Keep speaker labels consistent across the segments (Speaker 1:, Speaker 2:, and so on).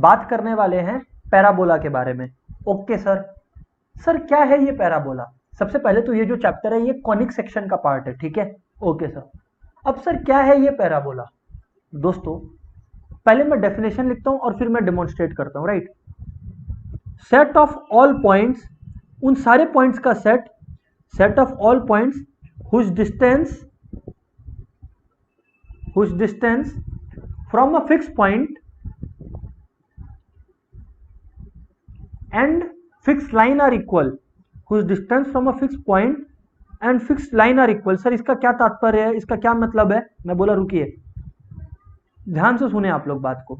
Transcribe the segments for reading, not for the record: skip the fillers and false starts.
Speaker 1: बात करने वाले हैं पैराबोला के बारे में। Okay sir. सर क्या है ये पैराबोला? सबसे पहले तो ये जो चैप्टर है ये कॉनिक सेक्शन का पार्ट है, ठीक है। Okay sir. अब सर क्या है ये पैराबोला? दोस्तों पहले मैं डेफिनेशन लिखता हूं और फिर मैं डेमोन्स्ट्रेट करता हूं, right. Set of all points, उन सारे पॉइंट्स का set, set of all points whose distance from a fix point and fixed line are equal, whose distance from a fixed point and fixed line are equal। Sir इसका क्या तात्पर्य है, इसका क्या मतलब है? मैं बोला रुकिए, ध्यान से सुने आप लोग बात को।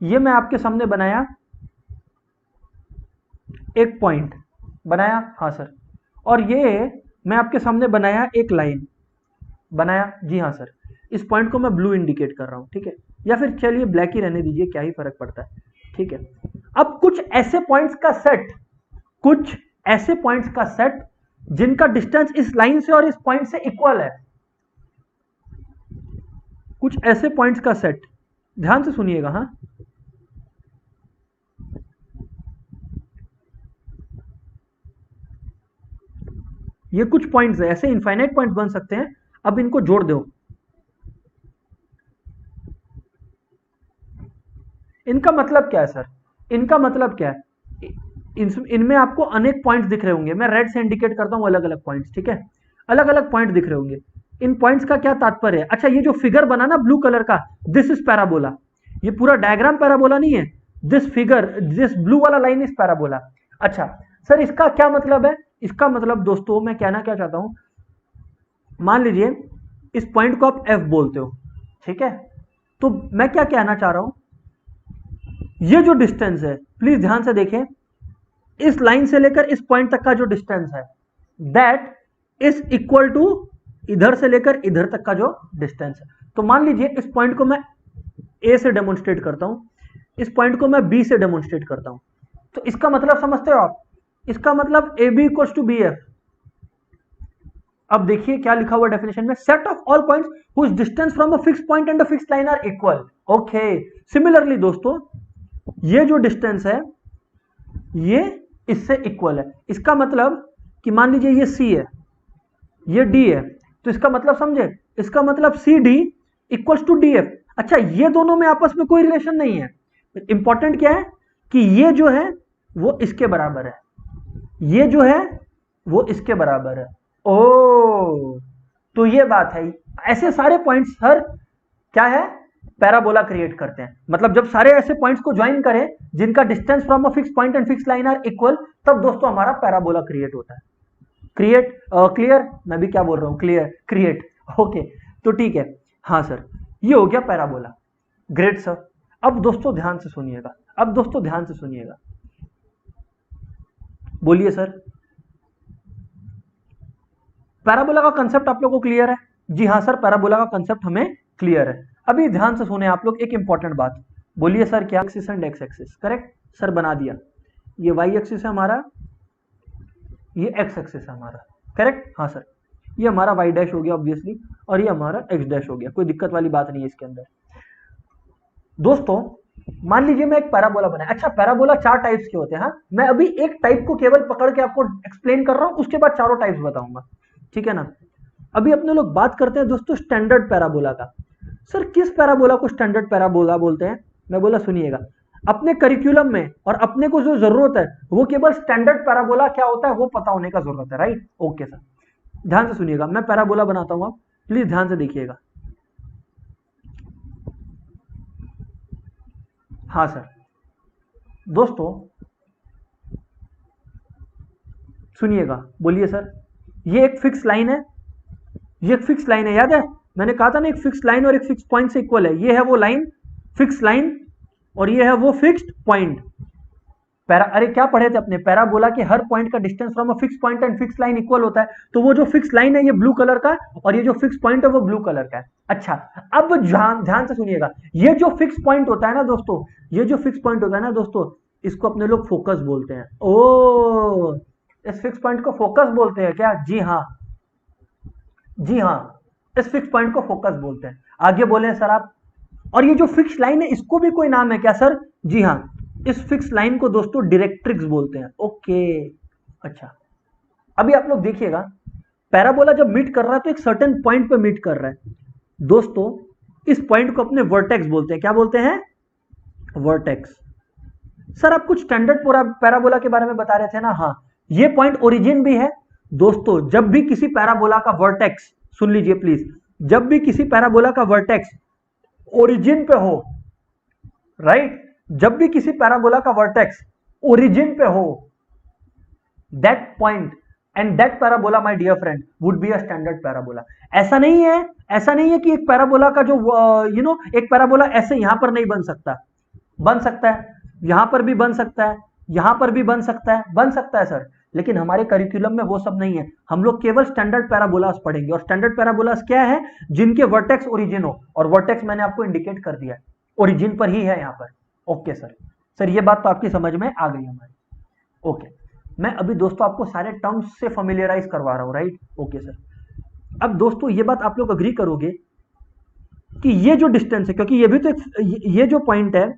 Speaker 1: ये मैं आपके सामने बनाया एक पॉइंट बनाया, हाँ सर, और ये मैं आपके सामने बनाया एक लाइन बनाया, जी हाँ सर। इस पॉइंट को मैं ब्लू इंडिकेट कर रहा हूं, ठीक है, या फिर चलिए ब्लैक ही रहने दीजिए, क्या ही फर्क पड़ता है, ठीक है। अब कुछ ऐसे पॉइंट्स का सेट, कुछ ऐसे पॉइंट्स का सेट जिनका डिस्टेंस इस लाइन से और इस पॉइंट से इक्वल है, कुछ ऐसे पॉइंट्स का सेट, ध्यान से सुनिएगा, हाँ। ये कुछ पॉइंट्स है, ऐसे इनफाइनाइट पॉइंट्स बन सकते हैं। अब इनको जोड़ दो, इनका मतलब क्या है सर? इनका मतलब क्या है? इनमें आपको अनेक पॉइंट्स दिख रहे होंगे, मैं रेड से इंडिकेट करता हूं अलग अलग पॉइंट्स, ठीक है। अलग अलग पॉइंट दिख रहे होंगे। इन पॉइंट्स का क्या तात्पर्य है? अच्छा, ये जो फिगर बना ना ब्लू कलर का, दिस इज पैराबोला। ये पूरा डायग्राम पैराबोला नहीं है, दिस फिगर, दिस ब्लू वाला लाइन इज पैराबोला। अच्छा सर, इसका क्या मतलब है? इसका मतलब दोस्तों मैं कहना क्या चाहता हूं, मान लीजिए इस पॉइंट को आप एफ बोलते हो, ठीक है। तो मैं क्या कहना चाह रहा हूं, ये जो डिस्टेंस है, प्लीज ध्यान से देखें, इस लाइन से लेकर इस पॉइंट तक का जो डिस्टेंस है, दैट इज इक्वल टू इधर से लेकर इधर तक का जो डिस्टेंस है। तो मान लीजिए इस पॉइंट को मैं ए से डेमोन्स्ट्रेट करता हूं, इस पॉइंट को मैं बी से डेमोन्स्ट्रेट करता हूं, तो इसका मतलब समझते हो आप? इसका मतलब A B equal to B F. अब देखिए क्या लिखा हुआ डेफिनेशन में, set of all points whose distance from a fix point and a fix line are equal. Okay, similarly दोस्तों ये जो डिस्टेंस है ये इससे इक्वल है। इसका मतलब कि मान लीजिए ये C है, ये D है, तो इसका मतलब समझे, इसका मतलब CD इक्वल्स टू DF। अच्छा, ये दोनों में आपस में कोई रिलेशन नहीं है। इंपॉर्टेंट क्या है कि ये जो है वो इसके बराबर है, ये जो है वो इसके बराबर है। ओ, तो ये बात है। ऐसे सारे पॉइंट्स सर क्या है, पैराबोला क्रिएट करते हैं। मतलब जब सारे ऐसे पॉइंट्स को ज्वाइन करें जिनका distance from a fix point and fix line are equal, तब दोस्तों हमारा पैराबोला क्रिएट होता है। Create, clear? मैं भी क्या बोल रहा हूं, क्लियर, क्रिएट। ओके, तो ठीक है, हाँ सर, ये हो गया पैराबोला। Great sir. अब दोस्तों ध्यान से सुनिएगा, अब दोस्तों ध्यान से सुनिएगा, बोलिए सर। पैराबोला का कंसेप्ट आप लोगों को क्लियर है? जी हाँ सर, पैराबोला का कंसेप्ट हमें क्लियर है। अभी ध्यान से सुने आप लोग एक इंपॉर्टेंट बात, बोलिए सर क्या? Axis and x axis, correct sir, बना दिया। ये वाई एक्सिस है हमारा, ये एक्स एक्सिस है हमारा, करेक्ट, हाँ सर। ये हमारा वाई डैश हो गया ऑब्वियसली, और ये हमारा एक्स डैश हो गया, कोई दिक्कत वाली बात नहीं है इसके अंदर। दोस्तों मान लीजिए मैं एक पैराबोला बनाया। अच्छा, पैराबोला 4 टाइप्स के होते हैं, हाँ। मैं अभी एक टाइप को केवल पकड़ के आपको एक्सप्लेन कर रहा हूं, उसके बाद चारों टाइप्स बताऊंगा, ठीक है ना। अभी अपने लोग बात करते हैं दोस्तों स्टैंडर्ड पैराबोला का। सर किस पैराबोला को स्टैंडर्ड पैराबोला बोलते हैं? मैं बोला सुनिएगा, अपने करिकुलम में और अपने को जो जरूरत है वो केवल स्टैंडर्ड पैराबोला क्या होता है वो पता होने का जरूरत है, राइट। ओके सर, ध्यान से सुनिएगा, मैं पैराबोला बनाता हूं, आप प्लीज ध्यान से देखिएगा। हाँ सर, दोस्तों सुनिएगा, बोलिए सर। ये एक फिक्स लाइन है, ये एक फिक्स लाइन है, याद है मैंने कहा था ना, एक फिक्स लाइन और एक फिक्स पॉइंट से इक्वल है। ये है वो लाइन, फिक्स लाइन, और ये है वो फिक्स्ड पॉइंट। अरे क्या पढ़े थे अपने, पैराबोला के हर पॉइंट का distance from a fix point and fix line equal होता है। तो वो जो फिक्स लाइन है ये ब्लू कलर का, और ये जो फिक्स पॉइंट है वो ब्लू कलर का है। अच्छा, अब ध्यान से सुनिएगा, ये जो फिक्स पॉइंट होता है ना दोस्तों, ये जो फिक्स पॉइंट होता है ना दोस्तों, इसको अपने लोग फोकस बोलते हैं। ओ, इस फिक्स पॉइंट को फोकस बोलते हैं क्या? जी हाँ, जी हाँ, इस फिक्स पॉइंट को फोकस बोलते हैं। आगे बोले सर आप। और ये जो फिक्स लाइन है इसको भी कोई नाम है क्या सर? जी हाँ, इस फिक्स लाइन को दोस्तों डायरेक्ट्रिक्स बोलते हैं। ओके, अच्छा अभी आप लोग देखिएगा, पैराबोला जब मीट कर रहा है तो एक सर्टेन पॉइंट पे मीट कर रहा है दोस्तों, इस पॉइंट को अपने वर्टेक्स बोलते हैं। क्या बोलते हैं? वर्टेक्स। सर आप कुछ स्टैंडर्ड पैराबोला के बारे में बता रहे थे ना? हाँ, ये पॉइंट ओरिजिन भी है दोस्तों। जब भी किसी पैराबोला का वर्टेक्स, सुन लीजिए प्लीज, जब भी किसी पैराबोला का वर्टेक्स ओरिजिन पे हो, राइट, जब भी किसी पैराबोला का वर्टेक्स ओरिजिन पे हो, that point and that parabola my dear friend would be a standard parabola. ऐसा नहीं है कि एक पैराबोला का जो एक पैराबोला ऐसे यहां पर नहीं बन सकता। बन सकता है, यहां पर भी बन सकता है, यहां पर भी बन सकता है सर, लेकिन हमारे करिकुलम में वो सब नहीं है। हम लोग केवल स्टैंडर्ड पैराबोलास पढ़ेंगे, और स्टैंडर्ड पैराबोलास क्या है? जिनके वर्टेक्स ओरिजिन हो, और वर्टेक्स मैंने आपको इंडिकेट कर दिया है, ओरिजिन पर ही है यहां पर। ओके सर, ये बात तो आपकी समझ में आ गई हमारी। ओके, मैं अभी दोस्तों आपको सारे टर्म्स से फैमिलियराइज करवा रहा हूं, राइट? ओके सर, अब दोस्तों ये बात आप लोग अग्री करोगे कि ये जो डिस्टेंस है, क्योंकि ये भी तो ये जो पॉइंट है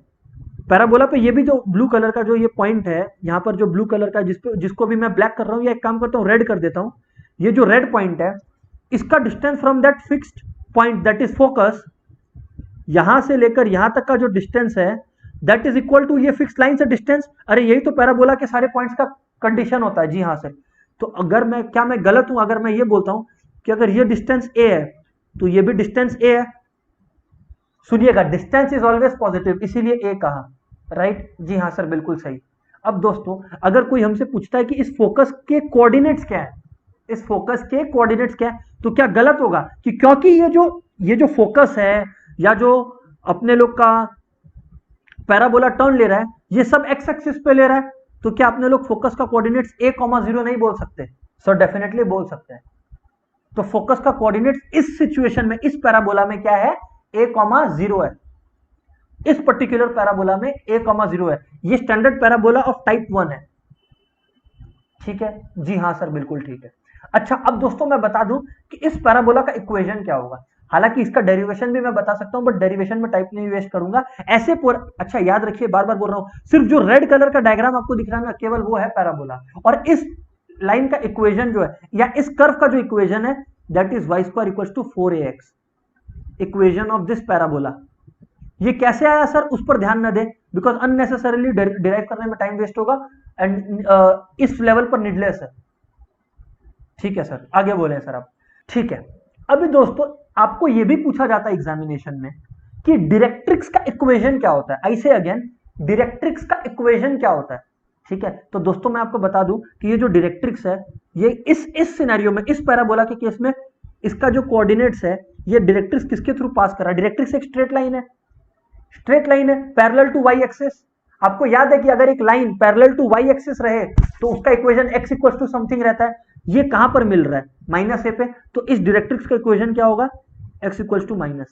Speaker 1: पैराबोला पे, ये भी जो ब्लू कलर का जो ये पॉइंट है यहां पर, जो ब्लू कलर का जिसको भी मैं ब्लैक कर रहा हूं, या एक काम करता हूं रेड कर देता हूं, ये जो रेड पॉइंट है इसका distance from that fixed point that is focus, यहां से लेकर यहां तक का जो डिस्टेंस है दैट इज इक्वल टू ये फिक्स लाइन से डिस्टेंस। अरे यही तो पैराबोला के सारे पॉइंट्स का कंडीशन होता है। जी हाँ सर, तो अगर मैं गलत हूं अगर मैं ये बोलता हूं कि अगर ये डिस्टेंस ए है तो ये भी डिस्टेंस ए है? सुनिएगा, डिस्टेंस इज ऑलवेज पॉजिटिव, इसीलिए ए कहा, राइट? जी हाँ सर, बिल्कुल सही। अब दोस्तों अगर कोई हमसे पूछता है कि इस फोकस के कोऑर्डिनेट्स क्या है, इस फोकस के कोऑर्डिनेट्स क्या है, तो क्या गलत होगा कि क्योंकि ये जो फोकस है या जो अपने लोग का पैराबोला टर्न ले रहा है ये सब एक्स एक्सिस पे ले रहा है, तो क्या अपने लोग फोकस का कोऑर्डिनेट्स a,0 नहीं बोल सकते? सर डेफिनेटली बोल सकते हैं। तो फोकस का कोऑर्डिनेट्स इस सिचुएशन में, इस पैराबोला में क्या है? a,0 है। इस पर्टिकुलर पैराबोला में a,0 है। ये स्टैंडर्ड पैराबोला ऑफ टाइप 1 है। ठीक है? जी हाँ सर, बिल्कुल ठीक है। अच्छा, अब दोस्तों मैं बता दूं कि इस पैराबोला का इक्वेशन क्या होगा। हालांकि इसका डेरिवेशन भी मैं बता सकता हूं, बट डेरिवेशन में टाइप नहीं वेस्ट करूंगा ऐसे अच्छा याद रखिए, बार बार बोल रहा हूं, सिर्फ जो रेड कलर का डायग्राम आपको दिख रहा है ना, केवल वो है पैराबोला। और इस लाइन का इक्वेशन जो है, या इस कर्व का जो इक्वेशन है, that is y square equals to 4ax, equation of this parabola. ये कैसे आया सर, उस पर ध्यान न दे, बिकॉज अननेसेसरीली डिराइव करने में टाइम वेस्ट होगा, एंड इस लेवल पर नीडलेस है। ठीक है सर, आगे बोले सर आप। ठीक है, अभी दोस्तों आपको यह भी पूछा जाता है एग्जामिनेशन में कि डायरेक्ट्रिक्स का इक्वेशन क्या होता है। आई से अगेन, डायरेक्ट्रिक्स का इक्वेशन क्या होता है? ठीक है, तो दोस्तों मैं आपको बता दूं कि ये जो डायरेक्ट्रिक्स है, ये इस सिनेरियो में, इस पैराबोला के केस में, इसका जो कोऑर्डिनेट्स है, ये डायरेक्ट्रिक्स किसके थ्रू पास कर रहा है? डायरेक्ट्रिक्स एक स्ट्रेट लाइन है, स्ट्रेट लाइन है पैरेलल टू वाई एक्सिस। आपको याद है कि अगर एक line parallel to Y axis रहे तो उसका equation x equal to something रहता है। ये कहां पर मिल रहा है? -a पे। तो इस डायरेक्ट्रिक्स का इक्वेशन क्या होगा? x इक्वल टू -a,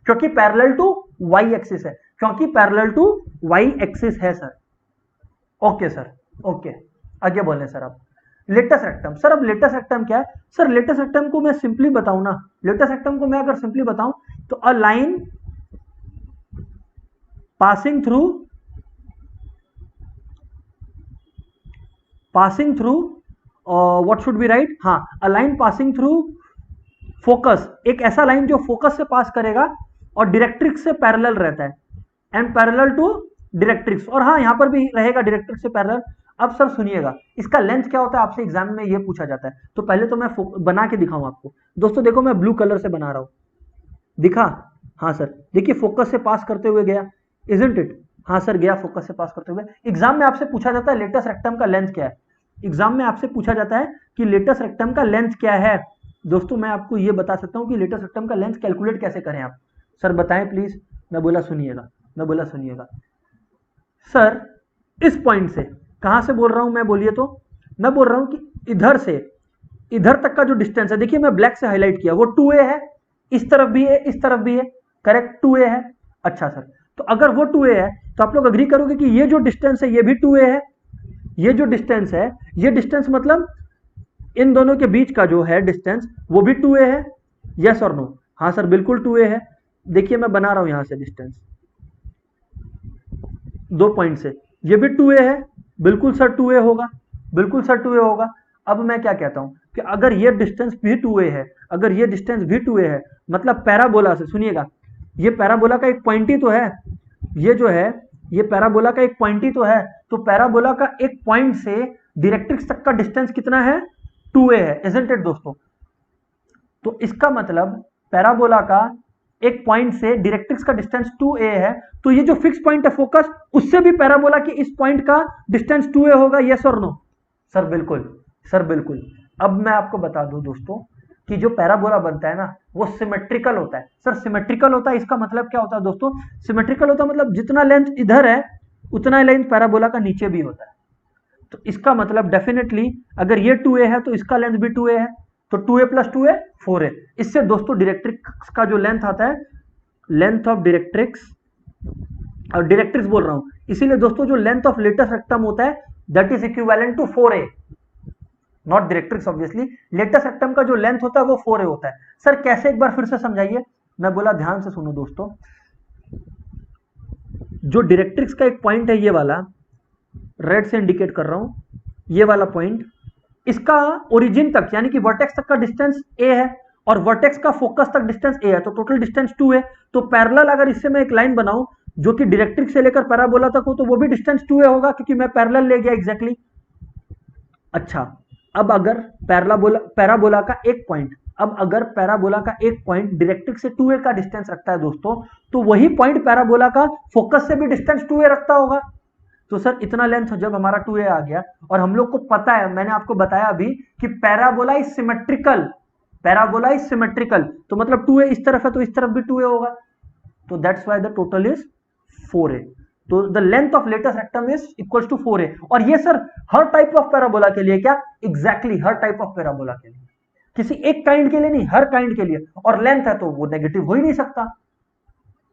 Speaker 1: क्योंकि पैरेलल टू वाई एक्सिस है, क्योंकि पैरेलल टू वाई एक्सिस है सर। ओके सर, ओके, आगे बोले सर आप। लेटस रेक्टम, सर अब लेटस रेक्टम क्या है? सर लेटस रेक्टम को मैं सिंपली बताऊं ना, लेटस रेक्टम को मैं अगर सिंपली बताऊं तो a line passing through what should be right? हाँ, a line passing through focus, एक ऐसा लाइन जो फोकस से पास करेगा और डायरेक्ट्रिक्स से पैरेलल रहता है, एंड पैरेलल टू डायरेक्ट्रिक्स, और हाँ यहां पर भी रहेगा डायरेक्ट्रिक्स से पैरेलल। अब सर सुनिएगा, इसका लेंथ क्या होता है आपसे एग्जाम में ये पूछा जाता है। तो पहले तो मैं बना के दिखाऊं आपको। दोस्तों देखो, मैं ब्लू कलर से बना रहा हूं, दिखा? हाँ सर, देखिए फोकस से पास करते हुए गया, इजंट इट? हाँ सर, गया फोकस से पास करते हुए। एग्जाम में आपसे पूछा जाता है लेटस रेक्टम का लेंथ क्या है। एग्जाम में आपसे पूछा जाता है कि लेटस रेक्टम का लेंथ क्या है। दोस्तों मैं आपको यह बता सकता हूं कि लेटस रेक्टम का लेंथ कैलकुलेट कैसे करें आप। सर बताएं प्लीज। मैं बोला सुनिएगा सर, इस पॉइंट से, कहां से बोल रहा हूं मैं, बोलिए तो? मैं बोल रहा हूं कि इधर से इधर तक का जो डिस्टेंस है, देखिए मैं ब्लैक से हाईलाइट किया, वो 2a है, इस तरफ भी है, इस तरफ भी है, करेक्ट 2a है। अच्छा सर, तो अगर वो 2a है तो आप लोग अग्री करोगे कि ये जो डिस्टेंस है ये भी 2a है। ये जो डिस्टेंस है, ये डिस्टेंस मतलब इन दोनों के बीच का जो है डिस्टेंस वो भी 2a है। यस और नो? हाँ सर, बिल्कुल 2a है। देखिए मैं बना रहा हूं यहां से डिस्टेंस 2 पॉइंट से, ये भी 2a है, बिल्कुल सर 2a होगा, बिल्कुल सर 2a होगा। अब मैं क्या कहता हूं कि अगर ये डिस्टेंस भी 2a है, अगर ये डिस्टेंस भी 2a है, मतलब पैराबोला से, सुनिएगा, ये पैराबोला का एक पॉइंट ही तो है, ये जो है ये पैराबोला का एक पॉइंट ही तो है, तो पैराबोला का एक पॉइंट से डायरेक्ट्रिक्स तक का डिस्टेंस कितना है, 2a है, इजंट इट दोस्तों। तो इसका मतलब पैराबोला का एक पॉइंट से डायरेक्ट्रिक्स का डिस्टेंस 2a है, तो ये जो फिक्स पॉइंट है फोकस, उससे भी पैराबोला के इस पॉइंट का डिस्टेंस 2a होगा, यस और नो? सर बिल्कुल, सर बिल्कुल। अब मैं आपको बता दूं दोस्तों कि जो पैराबोला बनता है ना वो सिमेट्रिकल होता है। सर सिमेट्रिकल होता है, इसका मतलब क्या होता है दोस्तों? सिमेट्रिकल होता है मतलब जितना लेंथ इधर है उतना लेंथ पैराबोला का नीचे भी होता है। तो इसका मतलब डेफिनेटली अगर ये 2a है तो इसका लेंथ भी 2a है, तो 2a प्लस 2a 4a। इससे दोस्तों डायरेक्ट्रिक्स का जो लेंथ आता है, लेंथ ऑफ डायरेक्ट्रिक्स, और डायरेक्ट्रिक्स बोल रहा हूं इसीलिए दोस्तों, जो लेंथ ऑफ लेटस रेक्टम होता है that is equivalent to 4a, not directrix obviously. Latus rectum का जो लेंथ होता है वो 4a होता है। सर कैसे, एक बार फिर से समझाइए। मैं बोला ध्यान से सुनो दोस्तों, जो डायरेक्ट्रिक्स का एक पॉइंट है ये वाला, रेड से इंडिकेट कर रहा हूं, ये वाला पॉइंट, इसका ओरिजिन तक यानी कि वर्टेक्स तक का डिस्टेंस a है और वर्टेक्स का फोकस तक डिस्टेंस a है, तो टोटल डिस्टेंस 2 है। तो पैरेलल अगर इससे मैं एक लाइन बनाऊं जो कि डायरेक्ट्रिक्स से लेकर पैराबोला तक हो तो वो भी डिस्टेंस 2a होगा, क्योंकि मैं पैरेलल ले गया एग्जैक्टली। अच्छा, अब अगर पैराबोला का एक पॉइंट, अब अगर पैराबोला का एक पॉइंट डायरेक्ट्रिक्स से 2a का डिस्टेंस रखता है दोस्तों, तो वही पॉइंट पैराबोला का फोकस से भी डिस्टेंस 2a रखता होगा। तो सर इतना लेंथ जब हमारा 2a आ गया, और हम लोग को पता है, मैंने आपको बताया अभी कि parabola is symmetrical, parabola is symmetrical, तो मतलब 2a इस तरफ है तो इस तरफ भी 2a होगा, तो that's why the total is 4a। तो the length of latus rectum is equals to 4a। और ये सर हर टाइप ऑफ पैराबोला के लिए, क्या एग्जैक्टली हर टाइप ऑफ पैराबोला के लिए, किसी एक काइंड के लिए नहीं, हर काइंड के लिए। और लेंथ है तो वो नेगेटिव हो ही नहीं सकता।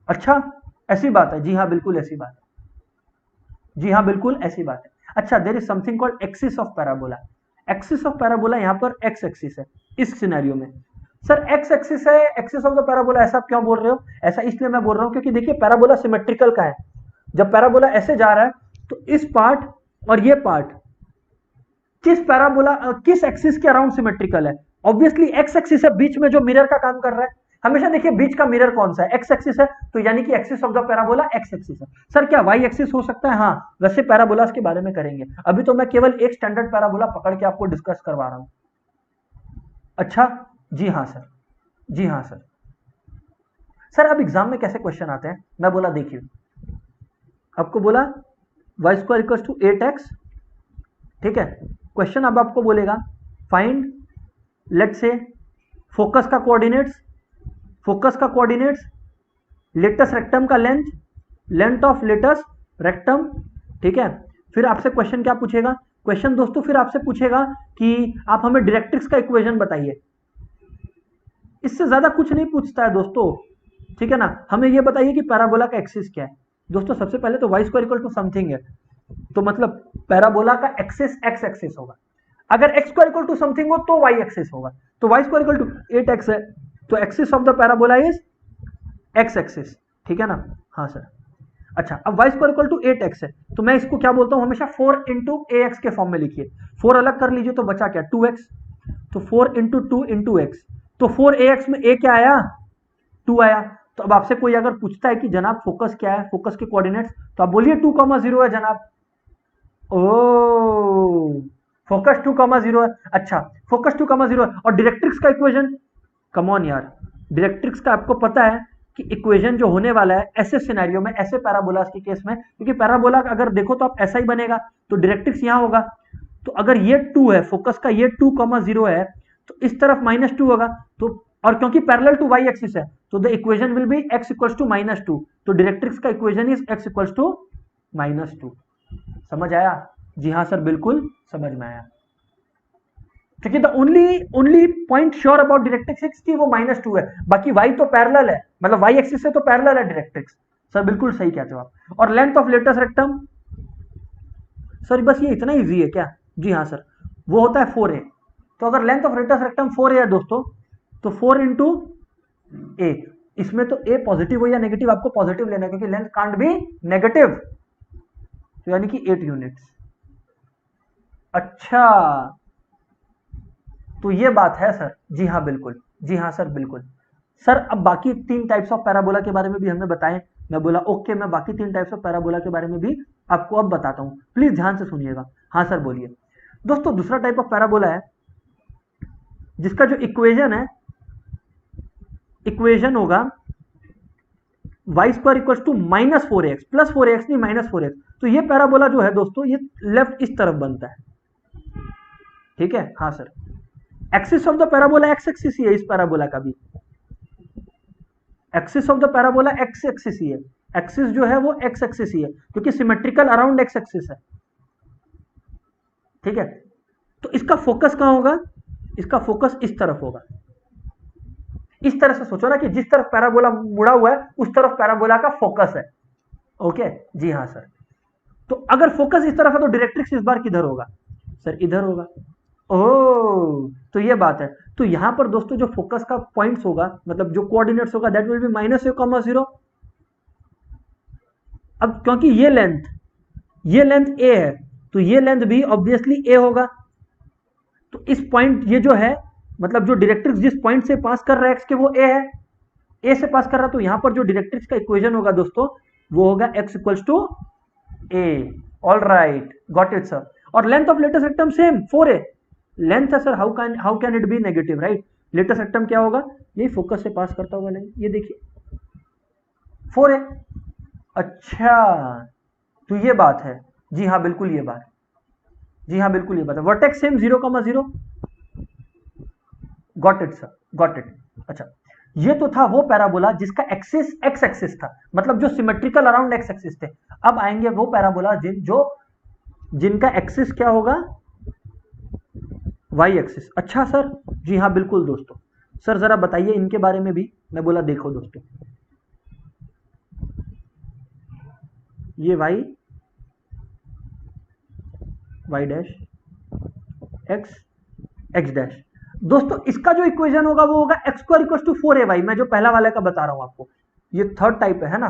Speaker 1: अच्छा ऐसी बात है, जी हाँ बिल्कुल ऐसी बात है, जी हाँ बिल्कुल ऐसी बात है। अच्छा, there is something called axis of parabola. Axis of parabola यहां पर एक्स एक्सिस है इस सिनेरियो में। सर एक्स एक्सिस है, एक्सिस ऑफ द पैराबोला, ऐसा क्यों बोल रहे हो? ऐसा इसलिए मैं बोल रहा हूं क्योंकि देखिए पैराबोला सिमेट्रिकल का है। जब पैराबोला ऐसे जा रहा है तो इस पार्ट और ये पार्ट किस पैराबोला किस एक्सिस के अराउंड सिमेट्रिकल है? ऑब्वियसली एक्स एक्सिस है, बीच में जो मिरर का काम कर रहा है। हमेशा देखिए बीच का मिरर कौन सा है? एक्स एक्सिस है, तो यानी कि axis of the parabola x axis है। सर क्या वाई एक्सिस हो सकता है? हाँ, वैसे पैराबोलास के बारे में करेंगे, अभी तो मैं केवल एक स्टैंडर्ड पैराबोला पकड़ के आपको डिस्कस करवा रहा हूं। अच्छा, जी हाँ सर, जी हाँ सर। सर अब एग्जाम में कैसे क्वेश्चन आते हैं? मैं बोला देखिए, आपको बोला Y square equals to 8x, ठीक है। क्वेश्चन अब आपको बोलेगा फाइंड, लेट्स से फोकस का कोऑर्डिनेट्स, फोकस का कोऑर्डिनेट्स, लेटस रेक्टम का length, length of latus rectum, ठीक है। फिर आपसे क्वेश्चन क्या पूछेगा? क्वेश्चन दोस्तों फिर आपसे पूछेगा कि आप हमें डायरेक्ट्रिक्स का इक्वेशन बताइए। इससे ज्यादा कुछ नहीं पूछता है दोस्तों, ठीक है ना। हमें ये बताइए कि पैराबोला का एक्सिस क्या है। दोस्तों सबसे पहले तो Y square equal to something है, तो मतलब पैराबोला का एक्सिस एक्स एक्सिस होगा। अगर X square equal to something हो तो वाई एक्सिस होगा, तो Y square equal to 8x है, तो axis of the parabola is x axis, ठीक है ना। हाँ सर। अच्छा, अब Y square equal to 8x है, तो मैं इसको क्या बोलता हूं हमेशा 4 इंटू ax के फॉर्म में लिखिए। 4 अलग कर लीजिए तो बचा क्या? 2x, तो 4 इंटू 2 इंटू एक्स, तो 4ax में a क्या आया? 2 आया। तो अब आपसे कोई अगर पूछता है कि जनाब फोकस क्या है, फोकस के कोऑर्डिनेट्स, तो आप बोलिए 2,0 है जनाब। ओ, फोकस 2,0 है। अच्छा, फोकस 2,0 है, और डायरेक्ट्रिक्स का इक्वेशन, कम ऑन यार, डायरेक्ट्रिक्स का आपको पता है कि इक्वेशन जो होने वाला है ऐसे सिनेरियो में, ऐसे पैराबोलास के केस में, क्योंकि पैराबोला अगर देखो तो आप ऐसा ही बनेगा, तो डायरेक्ट्रिक्स यहां होगा। तो अगर ये 2 है, फोकस का ये 2,0 है, तो इस तरफ -2 होगा, तो और क्योंकि पैरेलल टू वाई एक्सिस है तो the equation will be x equals to -2, तो डायरेक्ट्रिक्स का equation is x equals to -2। समझ आया? जी हाँ सर बिल्कुल समझ में आया, क्योंकि the only point sure about directrix कि वो -2 है, बाकी y तो पैरेलल है, मतलब y एक्सिस से तो पैरेलल है डायरेक्ट्रिक्स। सर बिल्कुल सही कहते हो आप। और length of latus rectum, sir बस ये इतना इजी है क्या? जी हाँ सर, वो होता है 4a। तो अगर length of latus rectum 4a है दोस्तों, तो 4 इंटू ए, इसमें तो ए पॉजिटिव हो या नेगेटिव, आपको पॉजिटिव लेना है क्योंकि लेंथ कांट बी नेगेटिव, तो यानी कि 8 यूनिट्स। अच्छा, तो ये बात है सर। जी हाँ बिल्कुल, जी हाँ सर बिल्कुल। सर अब बाकी 3 टाइप्स ऑफ पैराबोला के बारे में भी हमने बताए। मैं बोला ओके, मैं बाकी 3 टाइप्स ऑफ पैराबोला के बारे में भी आपको अब बताता हूं, प्लीज ध्यान से सुनिएगा। हाँ सर बोलिए। दोस्तों दूसरा टाइप ऑफ पैराबोला है जिसका जो इक्वेशन है, इक्वेशन होगा Y square equal to -4x plus 4x नहीं -4x। तो ये पैराबोला जो है दोस्तों ये लेफ्ट इस तरफ बनता है, ठीक है। हाँ sir, axis of the parabola x axis ही है इस पैराबोला का भी, axis of the parabola x axis ही है, एक्सिस जो है वो एक्स एक्सिस ही है क्योंकि सिमेट्रिकल अराउंड एक्स एक्सिस है, ठीक है। तो इसका फोकस कहां होगा, इसका फोकस इस तरफ होगा। इस तरह से सोचो ना कि जिस तरफ पैराबोला मुड़ा हुआ है उस तरफ पैराबोला का फोकस है, ओके। जी हाँ सर। तो अगर फोकस इस तरफ है तो डायरेक्ट्रिक्स इस बार किधर होगा सर, इधर होगा। ओह, तो ये बात है। तो यहां पर दोस्तों जो फोकस का पॉइंट्स होगा, मतलब जो कोऑर्डिनेट्स होगा, दैट विल बी -a,0। अब क्योंकि ये लेंथ ए है तो ये लेंथ भी ऑब्वियसली ए होगा। तो इस पॉइंट, ये जो है मतलब जो डायरेक्ट्रिक्स जिस पॉइंट से पास कर रहा है एक्स के, वो ए है, ए से पास कर रहा है। तो यहां पर जो डायरेक्ट्रिक्स का इक्वेशन होगा दोस्तों वो होगा x equals to a. All right, got it sir. और length of latest rectum same 4a length है sir. How can it be negative, right. Latest rectum क्या होगा, यही फोकस से पास करता होगा लेंथ, ये देखिए 4a। अच्छा, तो ये बात है। जी हाँ बिल्कुल ये बात, जी हाँ बिल्कुल ये बात है। Vertex same 0,0। Got it sir, got it. अच्छा, ये तो था वो पैराबोला जिसका एक्सिस एक्स एक्सिस था, मतलब जो सिमेट्रिकल अराउंड एक्स एक्सिस थे। अब आएंगे वो पैराबोला जिनका एक्सिस क्या होगा, वाई एक्सिस। अच्छा सर, जी हाँ बिल्कुल दोस्तों। सर जरा बताइए इनके बारे में भी। मैं बोला देखो दोस्तों, ये वाई डैश एक्स डैश। दोस्तों इसका जो इक्वेशन होगा वो होगा X square equal to 4ay। मैं जो पहला वाले का बता रहा हूं आपको, ये थर्ड टाइप है ना।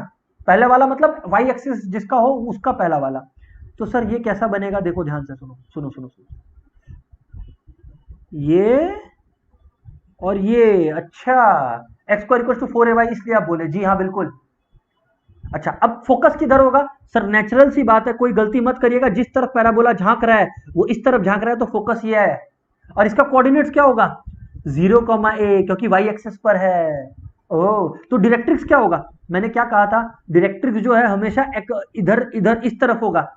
Speaker 1: पहले वाला मतलब वाई एक्सिस जिसका हो उसका पहला वाला। तो सर ये कैसा बनेगा, देखो ध्यान से सुनो सुनो सुनो सुनो, ये और ये। अच्छा, x square equal to 4ay इसलिए आप बोले। जी हाँ बिल्कुल। अच्छा, अब फोकस किधर होगा सर, नेचुरल सी बात है, कोई गलती मत करिएगा। जिस तरफ पैराबोला झांक रहा है वो इस तरफ झांक रहा है, तो फोकस ये है। और इसका कोऑर्डिनेट्स क्या होगा, 0,a, क्योंकि वाई एक्सिस पर है। ओह, तो डायरेक्ट्रिक्स क्या होगा, मैंने क्या कहा था, डायरेक्ट्रिक्स जो है हमेशा इधर इधर इस तरफ होगा।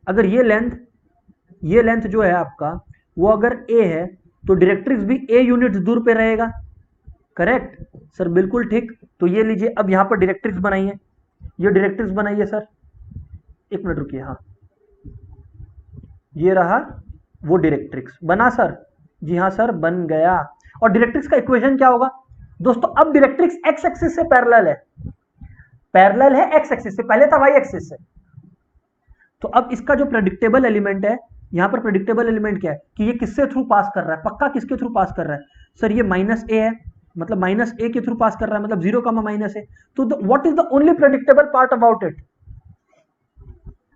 Speaker 1: अगर ये लेंथ जो है आपका वो अगर a है तो डायरेक्ट्रिक्स भी a यूनिट्स दूर पे रहेगा, करेक्ट सर, बिल्कुल ठीक। तो ये लीजिए, अब यहां पर डायरेक्ट्रिक्स बनाइए, ये डायरेक्ट्रिक्स बनाइए सर। एक मिनट रुकिए, हाँ ये रहा वो डायरेक्ट्रिक्स बना सर। जी हाँ सर बन गया। और डायरेक्ट्रिक्स का इक्वेशन क्या होगा दोस्तों, अब डायरेक्ट्रिक्स एक्स एक्सिस से पैरेलल है, पैरेलल है एक्स एक्सिस से, पहले था वाई एक्सिस से। तो अब इसका जो प्रेडिक्टेबल एलिमेंट है, यहां पर प्रेडिक्टेबल एलिमेंट क्या है कि ये किससे थ्रू पास कर रहा है, पक्का किसके थ्रू पास कर रहा है सर, ये -a है, मतलब -a के थ्रू पास कर रहा है, मतलब 0,-a। तो what is the only predictable part about it,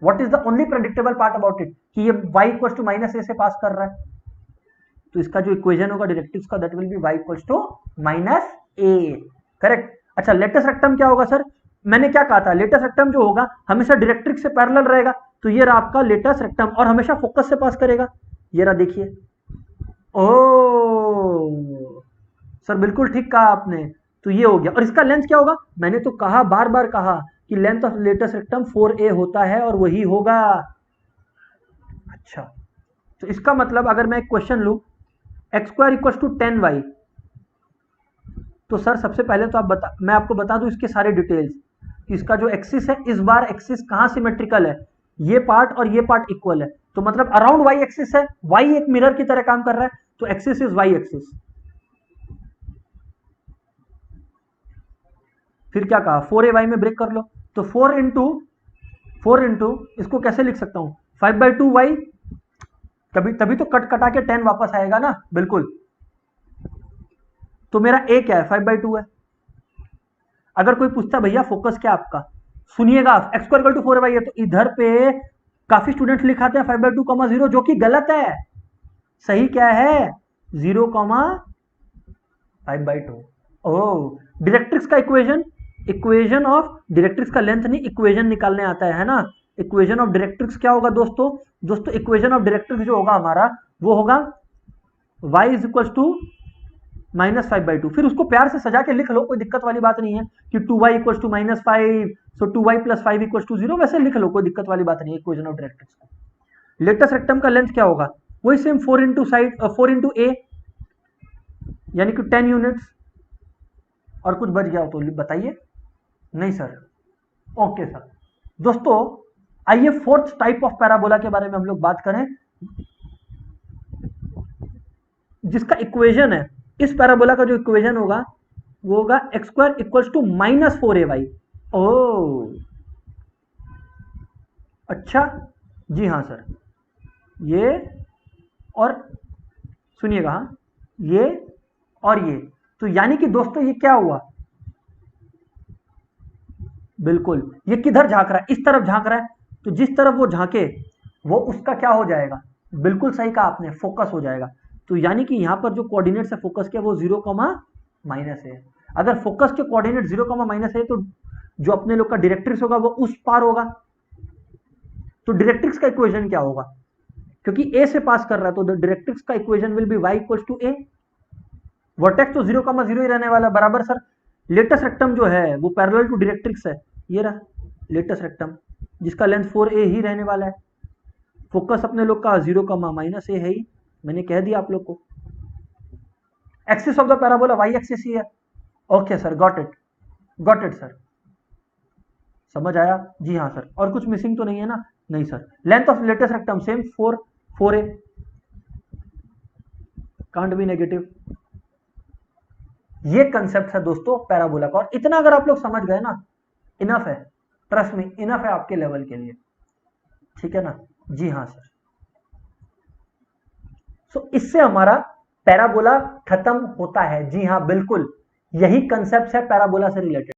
Speaker 1: what is the only predictable part about it कि ये y इक्वल टू -a से पास कर रहा है। तो इसका जो इक्वेशन होगा डायरेक्ट्रिक्स का, that will be y equal to -a, correct. अच्छा, लेटेस्ट रेक्टम क्या होगा सर, मैंने क्या कहा था, लेटेस्ट रेक्टम जो होगा हमेशा डायरेक्ट्रिक्स से पैरेलल रहेगा। तो ये रहा आपका लेटेस्ट रेक्टम और हमेशा फोकस से पास करेगा। ये रहा देखिए, ओ सर बिल्कुल ठीक कहा आपने। तो ये हो गया। और इसका लेंथ क्या होगा, मैंने तो कहा, बार बार कहा कि length of latest rectum 4a होता है और वही होगा। अच्छा, तो इसका मतलब अगर मैं एक क्वेश्चन लूं, x square equal to 10y, तो सर सबसे पहले तो मैं आपको बता दूं इसके सारे डिटेल्स कि इसका जो एक्सिस है, इस बार एक्सिस कहां सिमेट्रिकल है, ये पार्ट और ये पार्ट इक्वल है, तो मतलब अराउंड वाई एक्सिस है, वाई एक मिरर की तरह काम कर रहा है, तो एक्सिस इज वाई एक्सिस। फिर क्या कहा, 4ay में ब्रेक कर लो, तो 4 इंटू इसको कैसे लिख सकता हूं, 5/2y, तभी तो कट कटा के 10 वापस आएगा ना, बिल्कुल। तो मेरा a क्या है, 5/2 है। अगर कोई पूछता भैया फोकस क्या आपका, सुनिएगा, एक्स स्क्वायर इक्वल टू 4 है, तो इधर पे काफी स्टूडेंट्स लिखाते हैं 5/2, 0, जो कि गलत है। सही क्या है? 0,5/2। ओह, डायरेक्ट्रिक्स का इक्वेशन, इक्वेशन ऑफ डायरेक्ट्रिक्स का लेंथ नहीं, इक्वेशन निकालने आता है ना। इक्वेशन ऑफ डायरेक्ट्रिक्स क्या होगा दोस्तों? दोस्तों इक्वेशन ऑफ डायरेक्ट्रिक्स जो होगा हमारा, वो होगा y इज इक्वल टू -5/2। फिर उसको प्यार से सजा के लिख लो, कोई दिक्कत वाली बात नहीं है कि 2y equal to -5, so 2y + 5 equal to 0, वैसे लिख लो, कोई दिक्कत वाली बात नहीं है इक्वेशन ऑफ डायरेक्ट्रिक्स का। लेटेस्ट रेक्टम का लेंथ क्या होगा? वही सेम 4 इंटू साइड, 4 इंटू ए, यानी कि 10 यूनिट्स। और कुछ बच गया हो तो बताइए। नहीं सर, ओके सर। दोस्तों आइए फोर्थ टाइप ऑफ पैराबोला के बारे में हम लोग बात करें, जिसका इक्वेशन है, इस पैराबोला का जो इक्वेशन होगा वो होगा X square equals to -4ay। ओ अच्छा, जी हाँ सर, ये और सुनिएगा, हाँ, ये और ये, तो यानी कि दोस्तों ये क्या हुआ? बिल्कुल, ये किधर झांक रहा है? इस तरफ झांक रहा है, तो जिस तरफ वो झांके वो उसका क्या हो जाएगा? बिल्कुल सही कहा आपने, फोकस हो जाएगा। तो यानी कि यहां पर जो कोऑर्डिनेट से फोकस किया वो 0, है। अगर फोकस के कोऑर्डिनेट 0, है तो जो अपने लोग का डायरेक्ट्रिक्स होगा वो उस पार होगा। तो डायरेक्ट्रिक्स का इक्वेशन क्या होगा? क्योंकि ए से पास कर रहा है तो डायरेक्ट्रिक्स का equation will be y equals to A. Vertex तो 0, ही रहने वाला, बराबर सर। लेटेस्ट रेक्टम जो है वो पैरेलल टू डायरेक्ट्रिक्स है, ये रहा लेटेस्ट रेक्टम, जिसका लेंथ 4a ही रहने वाला है। फोकस अपने लोग का 0, है ही, मैंने कह दिया आप लोग को। Axis of the parabola y axis ही है। Okay sir, got it sir, समझ आया? जी हाँ सर। और कुछ मिसिंग तो नहीं है ना? नहीं sir. Length of latest rectum same 4a, can't be negative. ये कंसेप्ट है दोस्तों पैराबोला का, और इतना अगर आप लोग समझ गए ना, इनफ है, ट्रस्ट में इनफ है आपके लेवल के लिए, ठीक है ना? जी हाँ सर। सो इससे हमारा पैराबोला खत्म होता है। जी हाँ बिल्कुल, यही कंसेप्ट है पैराबोला से रिलेटेड।